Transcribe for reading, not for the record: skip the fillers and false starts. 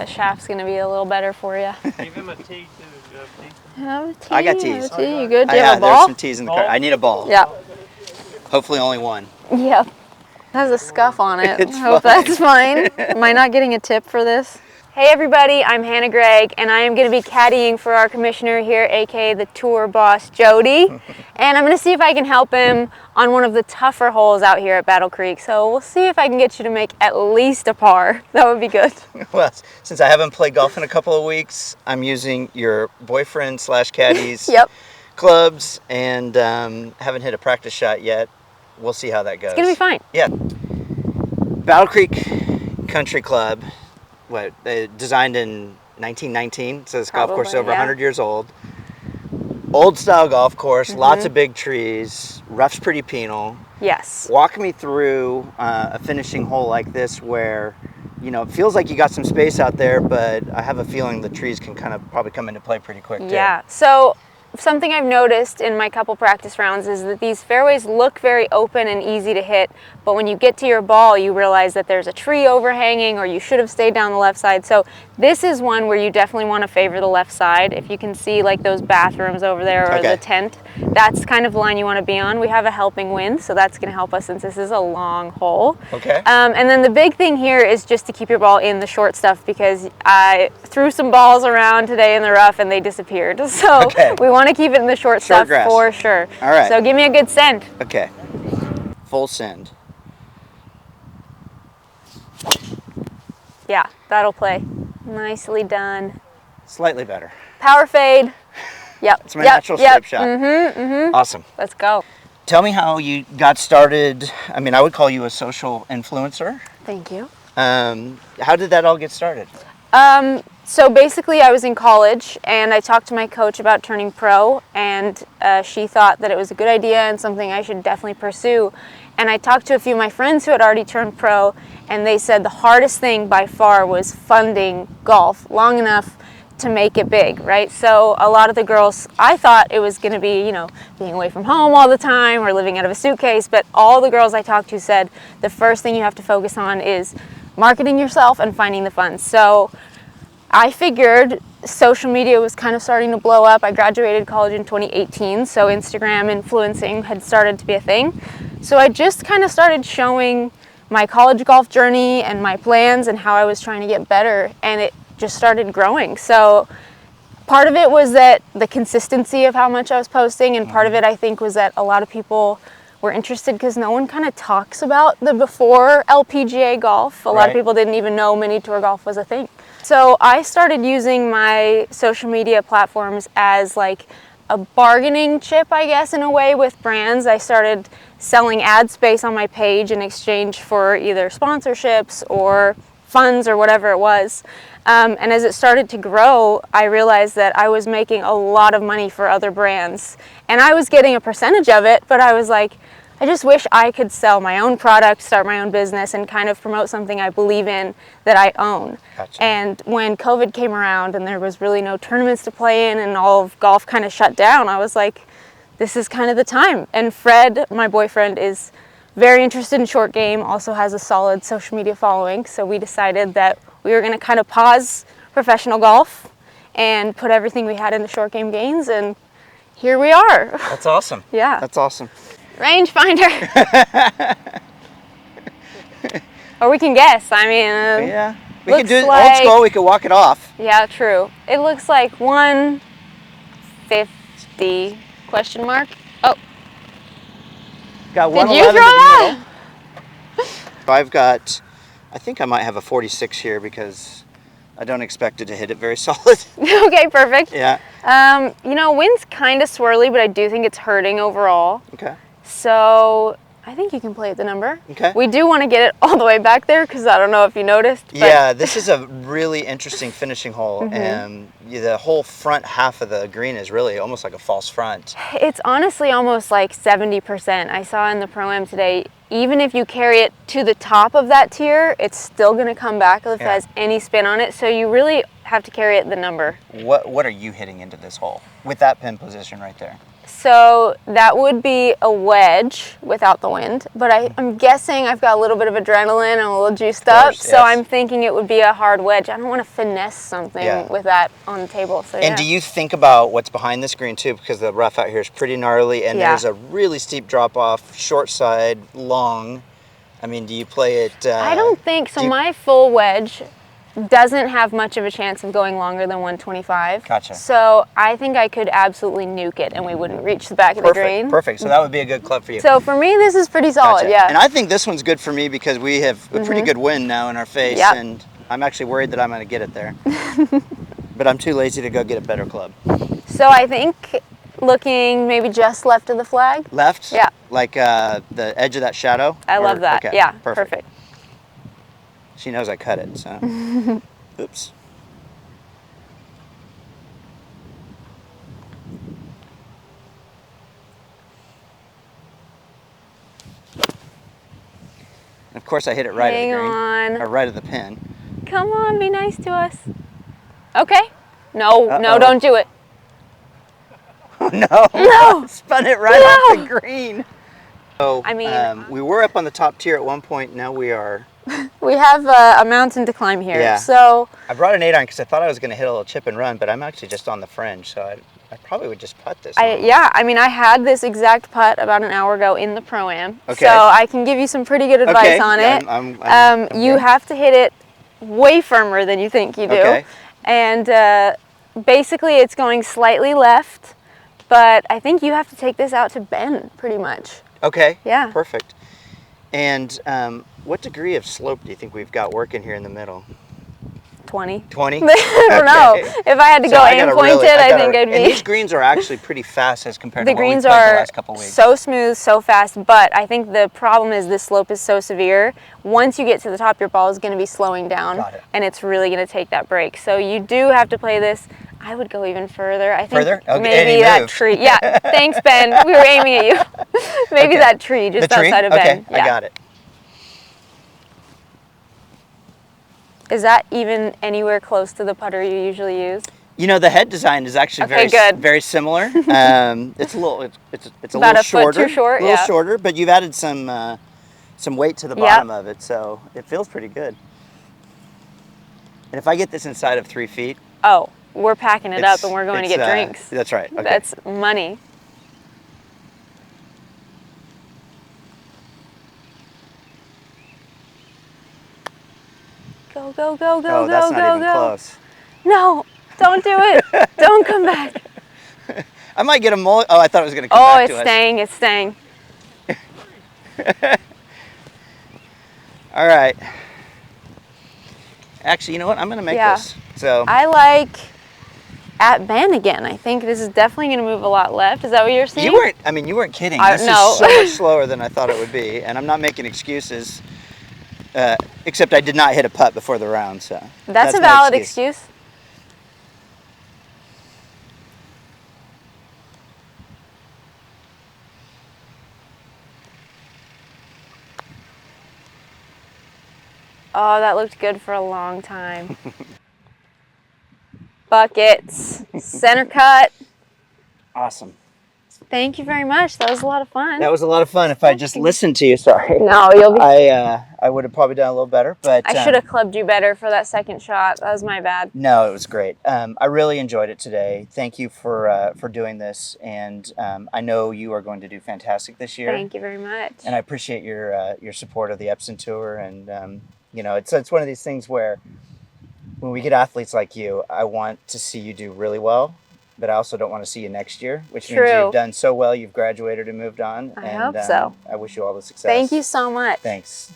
that shaft's going to be a little better for you. Give him a tee, too. Do you have a tee? Have a tee. I got tees. Have a tee. You good? Do you have a There's ball? some tees in the car. I need a ball. Yeah. Hopefully only one. Yep. It has a scuff on it. It's I hope fine. that's fine. Am I not getting a tip for this? Hey everybody, I'm Hannah Gregg, and I am going to be caddying for our commissioner here, aka the tour boss, Jody. And I'm going to see if I can help him on one of the tougher holes out here at Battle Creek. So we'll see if I can get you to make at least a par. That would be good. Well, since I haven't played golf in a couple of weeks, I'm using your boyfriend / caddies Yep. clubs, and haven't hit a practice shot yet. We'll see how that goes. It's going to be fine. Yeah. Battle Creek Country Club, designed in 1919, so this golf course is over 100 years old. Old style golf course, lots of big trees, rough's pretty penal. Yes. Walk me through a finishing hole like this where, it feels like you got some space out there, but I have a feeling the trees can kind of probably come into play pretty quick too. Yeah. So something I've noticed in my couple practice rounds is that these fairways look very open and easy to hit, but when you get to your ball, you realize that there's a tree overhanging or you should have stayed down the left side. So this is one where you definitely want to favor the left side. If you can see like those bathrooms over there or the tent, that's kind of the line you want to be on. We have a helping wind, so that's going to help us since this is a long hole. Okay. And then the big thing here is just to keep your ball in the short stuff, because I threw some balls around today in the rough and they disappeared. So we want to keep it in the short stuff grass. for sure. All right. So give me a good send. Okay. Full send. Yeah, that'll play. Nicely done. Slightly better. Power fade. Yep. It's my natural strip shot. Awesome. Let's go. Tell me how you got started. I mean, I would call you a social influencer. Thank you. How did that all get started? So basically I was in college and I talked to my coach about turning pro, and she thought that it was a good idea and something I should definitely pursue. And I talked to a few of my friends who had already turned pro, and they said the hardest thing by far was funding golf long enough to make it big, right? So a lot of the girls, I thought it was going to be, being away from home all the time or living out of a suitcase, but all the girls I talked to said the first thing you have to focus on is marketing yourself and finding the funds. So I figured social media was kind of starting to blow up. I graduated college in 2018, so Instagram influencing had started to be a thing. So I just kind of started showing my college golf journey and my plans and how I was trying to get better, and it just started growing. So part of it was that the consistency of how much I was posting, and part of it I think was that a lot of people were interested because no one kind of talks about the before LPGA golf. A lot of people didn't even know mini tour golf was a thing. So I started using my social media platforms as like a bargaining chip, I guess, in a way, with brands. I started selling ad space on my page in exchange for either sponsorships or funds or whatever it was. And as it started to grow, I realized that I was making a lot of money for other brands. And I was getting a percentage of it, but I was like, I just wish I could sell my own product, start my own business, and kind of promote something I believe in that I own. Gotcha. And when COVID came around and there was really no tournaments to play in and all of golf kind of shut down, I was like, this is kind of the time. And Fred, my boyfriend, is very interested in short game, also has a solid social media following. So we decided that we were going to kind of pause professional golf and put everything we had into short game gains, and here we are. That's awesome. Yeah. That's awesome. Rangefinder. Or we can guess. I mean, yeah. We could do it like, old school. We could walk it off. Yeah, true. It looks like 150 question mark. Oh. Got Did 111 you throw that? I've got, I think I might have a 46 here because I don't expect it to hit it very solid. Okay, perfect. Yeah. Wind's kind of swirly, but I do think it's hurting overall. Okay. So I think you can play at the number. Okay. We do want to get it all the way back there because I don't know if you noticed. But Yeah, this is a really interesting finishing hole, and the whole front half of the green is really almost like a false front. It's honestly almost like 70%. I saw in the Pro-Am today, even if you carry it to the top of that tier, it's still going to come back if it has any spin on it. So you really have to carry it the number. What are you hitting into this hole with that pin position right there? So that would be a wedge without the wind, but I'm guessing I've got a little bit of adrenaline and a little juiced up, so yes. I'm thinking it would be a hard wedge. I don't want to finesse something with that on the table. So And do you think about what's behind this green too? Because the rough out here is pretty gnarly, and there's a really steep drop off, short side, long. I mean, do you play it? I don't think so. My full wedge doesn't have much of a chance of going longer than 125. Gotcha. So I think I could absolutely nuke it and we wouldn't reach the back of the green. Perfect. So that would be a good club for you. So for me, this is pretty solid, yeah. And I think this one's good for me because we have a pretty good wind now in our face, and I'm actually worried that I'm going to get it there. But I'm too lazy to go get a better club. So I think looking maybe just left of the flag. Left? Yeah. Like the edge of that shadow? I love that. Okay, yeah, perfect. She knows I cut it, so. Oops. And of course, I hit it right Hang at the green. on. Or right at the pin. Come on, be nice to us. Okay. No, Uh-oh. no, don't do it. Oh, no. No. Spun it right off the green. So, I mean, we were up on the top tier at one point. Now we are. We have a mountain to climb here. Yeah. So I brought an 8-iron because I thought I was going to hit a little chip and run, but I'm actually just on the fringe, so I probably would just putt this. I mean, I had this exact putt about an hour ago in the Pro-Am. Okay. So I can give you some pretty good advice on it. You have to hit it way firmer than you think you do. Okay. And basically it's going slightly left, but I think you have to take this out to bend pretty much. Okay. Yeah. Perfect. And what degree of slope do you think we've got working here in the middle? 20. 20? I don't know. If I had to go aim pointed, I think I'd be. And these greens are actually pretty fast as compared to The what we've greens played the are last couple weeks. so smooth, so fast, but I think the problem is this slope is so severe. Once you get to the top, your ball is going to be slowing down, and it's really going to take that break. So you do have to play this. I would go even further. I think maybe that tree. Yeah, thanks, Ben. We were aiming at you. Maybe that tree just outside of Ben. Okay, I got it. Is that even anywhere close to the putter you usually use? You know, the head design is actually very similar. It's a little, it's a little shorter, foot too short, a little shorter, but you've added some weight to the bottom of it, so it feels pretty good. And if I get this inside of 3 feet, oh, we're packing it up and we're going to get drinks. That's right. Okay. That's money. Go, go, go, go, oh, that's go, not go, even go. close. No, don't do it. Don't come back. I might get a mullet. Oh, I thought it was going to come back to us. Oh, it's staying. It's staying. All right. Actually, you know what? I'm going to make this. So I like at Ben again. I think this is definitely going to move a lot left. Is that what you're saying? You weren't kidding. This is so much slower than I thought it would be, and I'm not making excuses. Except I did not hit a putt before the round, so that's a valid excuse. Oh, that looked good for a long time. Buckets, center cut. Awesome. Thank you very much. That was a lot of fun. That was a lot of fun. If I just listened to you, sorry. No, you'll be. I would have probably done a little better, but I should have clubbed you better for that second shot. That was my bad. No, it was great. I really enjoyed it today. Thank you for doing this, and I know you are going to do fantastic this year. Thank you very much. And I appreciate your support of the Epson Tour, and you know, it's one of these things where when we get athletes like you, I want to see you do really well. But I also don't want to see you next year, which means you've done so well, you've graduated and moved on. I hope so. I wish you all the success. Thank you so much. Thanks.